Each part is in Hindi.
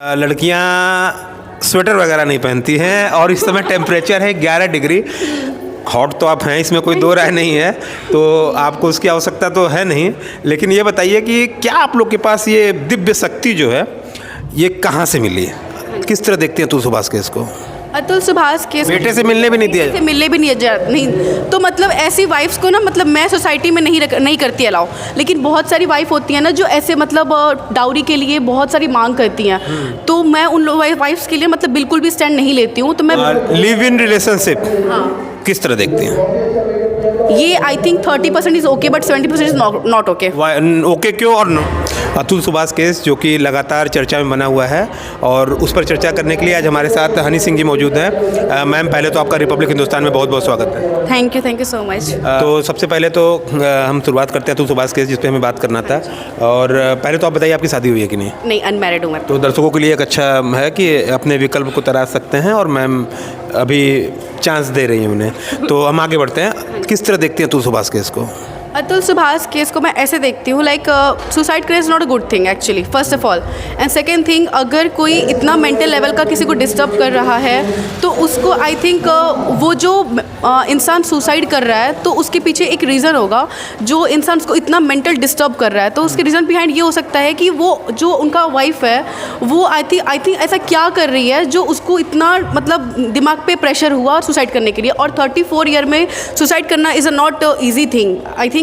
लड़कियां स्वेटर वगैरह नहीं पहनती हैं और इस समय टेम्परेचर है 11 डिग्री। हॉट तो आप हैं, इसमें कोई दो राय नहीं है, तो आपको उसकी आवश्यकता तो है नहीं। लेकिन ये बताइए कि क्या आप लोग के पास ये दिव्य शक्ति जो है ये कहाँ से मिली है? किस तरह देखते हैं अतुल सुभाष केस को? अतुल सुभाष केस बेटे से मिलने भी नहीं दिया? से मिलने भी नहीं तो मतलब ऐसी वाइफ्स को ना, मतलब मैं सोसाइटी में नहीं करती अलाउ, लेकिन बहुत सारी वाइफ होती हैं ना जो ऐसे मतलब डाउरी के लिए बहुत सारी मांग करती हैं, तो मैं उन वाइफ्स के लिए मतलब बिल्कुल भी स्टैंड नहीं लेती हूँ। तो मैं लिव इन रिलेशनशिप किस तरह देखती हैं? ये I think 30% is okay but 70% is not okay. Okay क्यों और नो? अतुल सुभाष केस जो कि लगातार चर्चा में बना हुआ है और उस पर चर्चा करने के लिए आज हमारे साथ हनी सिंह जी मौजूद हैं। मैम, पहले तो आपका रिपब्लिक हिंदुस्तान में बहुत बहुत स्वागत है। Thank you so much. तो सबसे पहले तो हम शुरुआत करते हैं अतुल सुभाष केस जिस पे हमें बात करना था। और पहले तो आप बताइए, आपकी शादी हुई है कि नहीं? नहीं, अनमैरिड हूँ मैं। तो दर्शकों के लिए एक अच्छा है कि अपने विकल्प को तराश सकते हैं और मैम अभी चांस दे रही हैं उन्हें। तो हम आगे बढ़ते हैं। किस तरह देखते हैं अतुल सुभाष केस को? अतुल सुभाष केस को मैं ऐसे देखती हूँ, लाइक सुसाइड करें is not a good thing actually, first of all. And second thing, अगर कोई इतना मेंटल लेवल का किसी को डिस्टर्ब कर रहा है तो उसको आई थिंक वो जो इंसान सुसाइड कर रहा है तो उसके पीछे एक रीज़न होगा। जो इंसान उसको इतना मेंटल डिस्टर्ब कर रहा है तो उसके रीज़न बिहाइंड ये हो सकता है कि वो जो उनका वाइफ है वो आई थिंक ऐसा क्या कर रही है जो उसको इतना मतलब दिमाग पे प्रेशर हुआ सुसाइड करने के लिए। और 34 ईयर में सुसाइड करना is a not easy thing. I think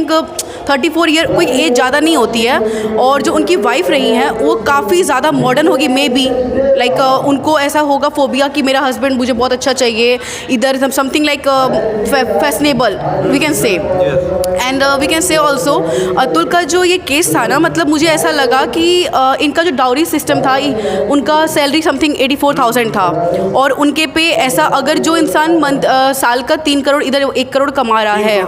34 year कोई एज ज़्यादा नहीं होती है। और जो उनकी वाइफ रही हैं वो काफ़ी ज़्यादा मॉडर्न होगी, मे बी लाइक उनको ऐसा होगा फोबिया कि मेरा हस्बैंड मुझे बहुत अच्छा चाहिए, इधर something like fashionable we can say. And we can say also Atul का जो ये केस था ना, मतलब मुझे ऐसा लगा कि इनका जो डाउरी सिस्टम था, उनका सैलरी समथिंग 84,000 था और उनके पे ऐसा अगर जो इंसान साल का 3 करोड़ इधर 1 करोड़ कमा रहा है,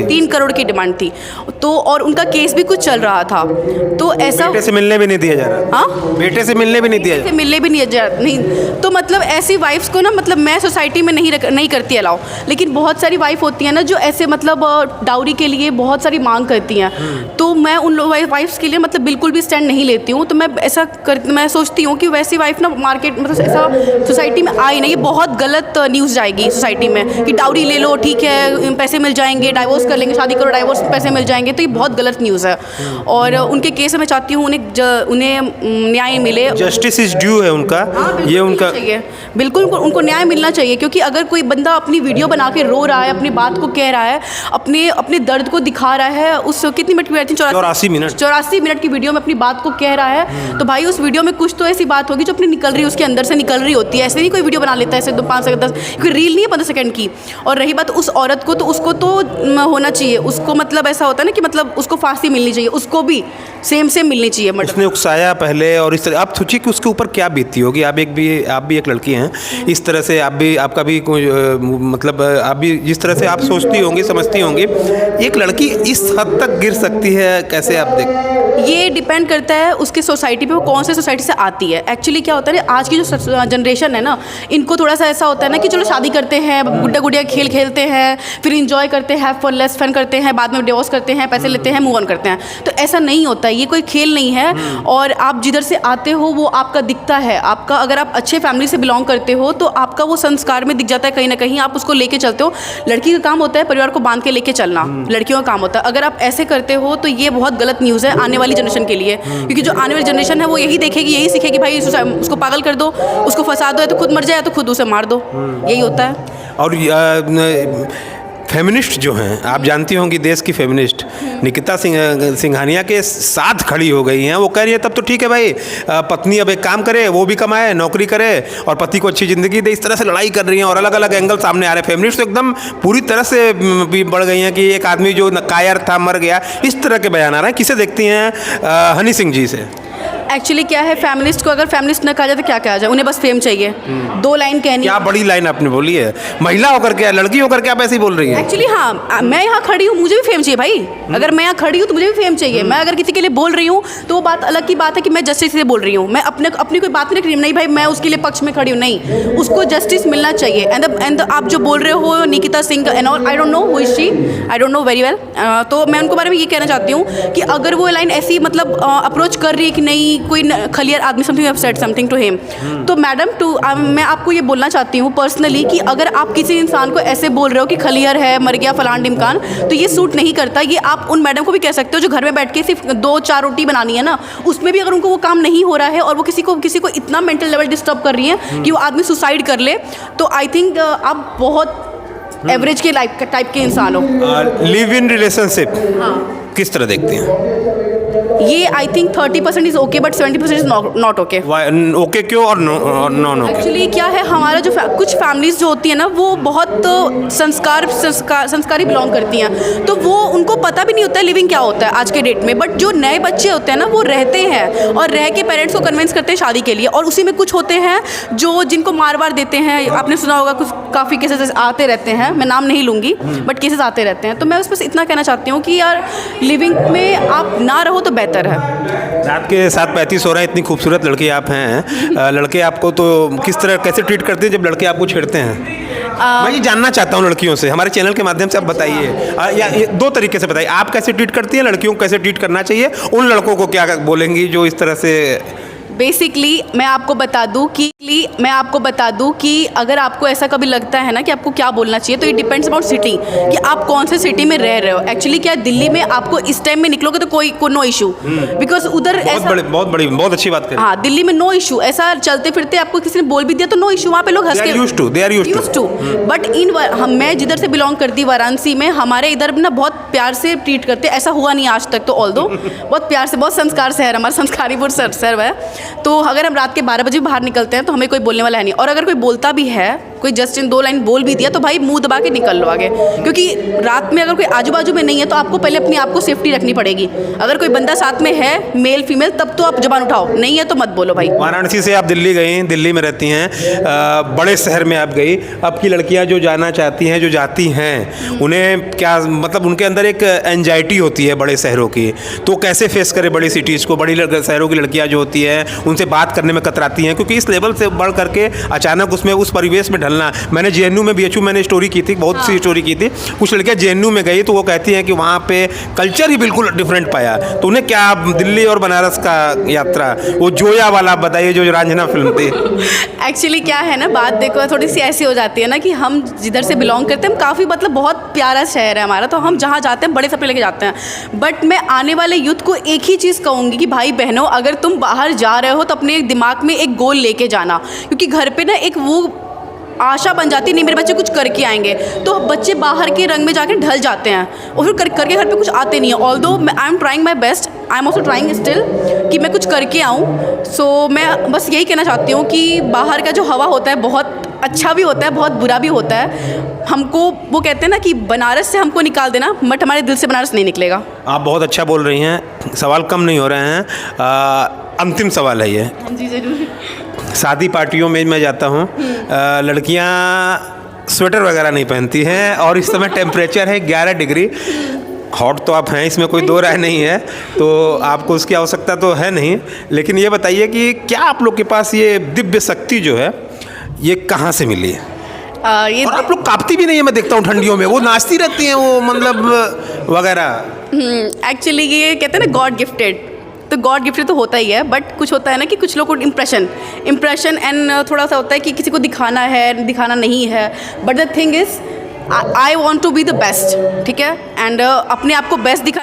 3 करोड़ की डिमांड थी तो, और उनका केस भी कुछ चल रहा था, तो ऐसा बेटे से मिलने भी नहीं दिया जा रहा। हाँ, बेटे से मिलने भी नहीं दिया जा रहा। मिलने भी नहीं तो मतलब ऐसी वाइफ्स को ना, मतलब मैं सोसाइटी में नहीं करती अलाउ, लेकिन बहुत सारी वाइफ होती हैं ना जो ऐसे मतलब डाउरी के लिए बहुत सारी मांग करती हैं, तो मैं उन वाइफ्स के लिए मतलब बिल्कुल भी स्टैंड नहीं लेती हूँ। तो मैं सोचती हूँ कि वैसी वाइफ ना मार्केट मतलब ऐसा सोसाइटी में आई नहीं, ये बहुत गलत न्यूज़ जाएगी सोसाइटी में कि डाउरी ले लो, ठीक है, पैसे मिल जाएंगे, डाइवोर्स कर लेंगे, शादी करो, डाइवोर्स में पैसे मिल जाएंगे, तो ये बहुत गलत न्यूज़ है। और उनके केस में मैं चाहती हूँ उन्हें न्याय मिले, जस्टिस इज ड्यू है उनका। ये उनका चाहिए, बिल्कुल उनको न्याय मिलना चाहिए। क्योंकि अगर कोई बंदा अपनी वीडियो बना के रो रहा है, अपनी बात को कह रहा है, अपने दर्द को दिखा रहा है, उस कितनी मिनट की 84 मिनट की वीडियो में अपनी बात को कह रहा है, तो भाई उस वीडियो में कुछ तो ऐसी बात होगी जो अपनी निकल रही है, उसके अंदर से निकल रही होती है। ऐसे नहीं कोई वीडियो बना लेता है ऐसे 5 सेकंड 10, क्योंकि रील नहीं है 15 सेकंड की। और रही बात उस औरत को, तो उसको तो होना चाहिए, उसको मतलब ऐसा होता है ना कि मतलब उसको फांसी मिलनी चाहिए, उसको भी सेम मिलनी चाहिए। उसने उकसाया पहले और इस तरह आप सोचिए कि उसके ऊपर क्या बीती होगी। आप भी एक लड़की हैं, इस तरह से आपका भी मतलब आप भी जिस तरह से आप सोचती होंगी, समझती होंगी, एक लड़की इस हद तक गिर सकती है, कैसे आप देख? ये डिपेंड करता है उसके सोसाइटी पे, वो कौन से सोसाइटी से आती है। एक्चुअली क्या होता है ना, आज की जो जनरेशन है ना, इनको थोड़ा सा ऐसा होता है ना कि चलो शादी करते हैं, गुड्डा गुड़िया खेल खेलते हैं, फिर इंजॉय करते हैं, हैव फन, लेस फन करते हैं, बाद में डिवोर्स करते हैं, पैसे लेते हैं, मूव ऑन करते हैं। तो ऐसा नहीं होता, ये कोई खेल नहीं है। और आप जिधर से आते हो वो आपका दिखता है। आपका अगर आप अच्छे फैमिली से बिलोंग करते हो तो आपका वो संस्कार में दिख जाता है, कहीं ना कहीं आप उसको लेके चलते हो। लड़की का काम होता है परिवार को बांध के लेके चलना, लड़कियों का काम होता है। अगर आप ऐसे करते हो तो ये बहुत गलत न्यूज़ है आने वाली जनरेशन के लिए, क्योंकि जो आने वाली जनरेशन है वो यही देखेगी, यही सीखेगी, भाई उसको पागल कर दो, उसको फंसा दो, या तो खुद मर जाए या तो खुद उसे मार दो, यही होता है। और फेमिनिस्ट जो हैं, आप जानती होंगी देश की फेमिनिस्ट निकिता सिंघानिया के साथ खड़ी हो गई हैं। वो कह रही है तब तो ठीक है भाई, पत्नी अब एक काम करे, वो भी कमाए, नौकरी करे और पति को अच्छी ज़िंदगी दे। इस तरह से लड़ाई कर रही हैं और अलग अलग एंगल सामने आ रहे हैं। फेमिनिस्ट तो एकदम पूरी तरह से भी बढ़ गई हैं कि एक आदमी जो कायर था मर गया, इस तरह के बयान आ रहे हैं। किसे देखती हैं हनी सिंह जी से? एक्चुअली क्या है, फेमिनिस्ट को अगर फेमिनिस्ट न कहा जाए तो क्या कहा जाए, उन्हें बस फेम चाहिए। 2 लाइन कहनी। क्या बड़ी लाइन आपने बोली है, महिला होकर के, लड़की होकर के आप ऐसे ही बोल रही हैं? एक्चुअली हाँ, मैं यहाँ खड़ी हूँ, मुझे भी फेम चाहिए भाई। अगर मैं यहाँ खड़ी हूँ तो मुझे भी फेम चाहिए। मैं अगर किसी के लिए बोल रही हूँ तो वो बात अलग की बात है कि मैं जस्टिस से बोल रही हूँ, मैं अपनी कोई बात नहीं रख रही हूँ, नहीं भाई मैं उसके लिए पक्ष में खड़ी हूँ, नहीं, उसको जस्टिस मिलना चाहिए। एंड आप जो बोल रहे हो Nikita Singh and all, I don't know who is she, I don't know very well. तो मैं उनके बारे में ये कहना चाहती हूँ कि अगर वो लाइन ऐसी मतलब अप्रोच कर रही है कि नहीं कोई खलियर आदमी something said something to him, तो मैडम मैं आपको ये बोलना चाहती हूँ पर्सनली कि अगर आप किसी इंसान को ऐसे बोल रहे हो कि खलियर है, मर गया फलान ढिमकान, तो ये सूट नहीं करता। ये आप उन मैडम को भी कह सकते हो जो घर में बैठ के सिर्फ 2-4 रोटी बनानी है ना, उसमें भी अगर उनको वो काम नहीं हो रहा है और वो किसी को इतना मेंटल लेवल डिस्टर्ब कर रही है कि वो आदमी सुसाइड कर ले, तो आई थिंक आप बहुत एवरेज के लाइफ टाइप के इंसान हो। लिव इन रिलेशनशिप किस तरह देखते हैं? ये I think 30% is okay but 70% is not okay. Okay क्यों और नॉन ओके? एक्चुअली क्या है, हमारा जो कुछ फैमिलीज़ जो होती है ना, वो बहुत संस्कारी बिलोंग करती हैं, तो वो उनको पता भी नहीं होता है लिविंग क्या होता है आज के डेट में। बट जो नए बच्चे होते हैं ना, वो रहते हैं और रह के पेरेंट्स को कन्विंस करते हैं शादी के लिए, और उसी में कुछ होते हैं जो जिनको मार वार देते हैं। आपने सुना होगा कुछ काफ़ी केसेस आते रहते हैं, मैं नाम नहीं लूँगी बट केसेस आते रहते हैं। तो मैं उस पर इतना कहना चाहती हूँ कि यार लिविंग में आप ना रहो तो बेहतर है। रात के 7:35 हो रहे हैं, इतनी खूबसूरत लड़की आप हैं, लड़के आपको तो किस तरह कैसे ट्रीट करते हैं जब लड़के आपको छेड़ते हैं? मैं ये जानना चाहता हूँ लड़कियों से, हमारे चैनल के माध्यम से आप बताइए, या ये 2 तरीके से बताइए, आप कैसे ट्रीट करती हैं, लड़कियों को कैसे ट्रीट करना चाहिए, उन लड़कों को क्या बोलेंगी जो इस तरह से? बेसिकली मैं आपको बता दूं कि अगर आपको ऐसा कभी लगता है ना कि आपको क्या बोलना चाहिए, तो ये डिपेंड्स अबाउट सिटी कि आप कौन से सिटी में रह रहे हो। एक्चुअली क्या है, दिल्ली में आपको इस टाइम में निकलोगे तो कोई नो इशू, बिकॉज उधर बहुत अच्छी बात करें। हाँ, दिल्ली में नो इशू, ऐसा चलते फिरते आपको किसी ने बोल भी दिया तो नो इशू, वहाँ पे लोग हंस के यूज्ड टू। बट मैं जिधर से बिलोंग करती वाराणसी में, हमारे इधर ना बहुत प्यार से ट्रीट करते, ऐसा हुआ नहीं आज तक तो, ऑल्दो बहुत प्यार से, बहुत संस्कार शहर हमारा, संस्कारीपुर शहर है। तो अगर हम रात के 12 बजे बाहर निकलते हैं तो हमें कोई बोलने वाला है नहीं, और अगर कोई बोलता भी है, कोई जस्ट इन 2 लाइन बोल भी दिया तो भाई मुंह दबा के निकल लो आगे, क्योंकि रात में अगर कोई आजू बाजू में नहीं है तो आपको पहले अपनी आपको सेफ्टी रखनी पड़ेगी। अगर कोई बंदा साथ में है, मेल फीमेल, तब तो आप जुबान उठाओ, नहीं है तो मत बोलो भाई। वाराणसी से आप दिल्ली गई, दिल्ली में रहती हैं, बड़े शहर में आप गई, अब की लड़कियां जो जाना चाहती हैं, जो जाती हैं, उन्हें क्या मतलब उनके अंदर एक एंजाइटी होती है बड़े शहरों की, तो कैसे फेस करें बड़ी सिटीज़ को? बड़ी शहरों की लड़कियाँ जो होती हैं उनसे बात करने में कतराती हैं, क्योंकि इस लेवल से बढ़ करके अचानक उसमें उस परिवेश में ढलना। मैंने JNU में BHU मैंने स्टोरी की थी, बहुत सी स्टोरी की थी, कुछ लड़कियां JNU में गई तो वो कहती हैं कि वहाँ पे कल्चर ही बिल्कुल डिफरेंट पाया। तो उन्हें क्या, दिल्ली और बनारस का यात्रा, वो जोया वाला बताइए जो रांझना फिल्म थी। एक्चुअली क्या है ना, बात देखो थोड़ी सी ऐसी हो जाती है ना कि हम जिधर से बिलोंग करते हैं, हम काफ़ी मतलब बहुत प्यारा शहर है हमारा, तो हम जहाँ जाते हैं बड़े सपने लेके जाते हैं। बट मैं आने वाले यूथ को एक ही चीज़ कहूँगी कि भाई बहनों, अगर तुम बाहर जा रहे हो तो अपने दिमाग में एक गोल लेके जाना, क्योंकि घर पे ना एक वो आशा बन जाती है, नहीं मेरे बच्चे कुछ करके आएंगे, तो बच्चे बाहर के रंग में जाके ढल जाते हैं और फिर करके घर पे कुछ आते नहीं है। Although I am trying my best, I am also trying still कि मैं कुछ करके आऊँ। सो मैं बस यही कहना चाहती हूँ कि बाहर का जो हवा होता है बहुत अच्छा भी होता है, बहुत बुरा भी होता है। हमको वो कहते हैं ना कि बनारस से हमको निकाल देना, बट हमारे दिल से बनारस नहीं निकलेगा। आप बहुत अच्छा बोल रही हैं, सवाल कम नहीं हो रहे हैं, अंतिम सवाल है ये। जी ज़रूर। शादी पार्टियों में मैं जाता हूँ, लड़कियाँ स्वेटर वगैरह नहीं पहनती हैं, और इस समय टेम्परेचर है 11 डिग्री। हॉट तो आप हैं, इसमें कोई 2 राय नहीं है, तो आपको उसकी आवश्यकता तो है नहीं, लेकिन ये बताइए कि क्या आप लोग के पास ये दिव्य शक्ति जो है ये कहाँ से मिली है? और आप लोग कांपती भी नहीं है, मैं देखता हूँ ठंडियों में, वो नाचती रहती हैं वो मतलब वगैरह। एक्चुअली ये कहते हैं ना गॉड गिफ्टेड, तो गॉड गिफ्टेड तो होता ही है, बट कुछ होता है ना कि कुछ लोग को इम्प्रेशन एंड थोड़ा सा होता है कि किसी को दिखाना है, दिखाना नहीं है। But the thing is I want to be the best, ठीक है, एंड अपने आप को बेस्ट दिखा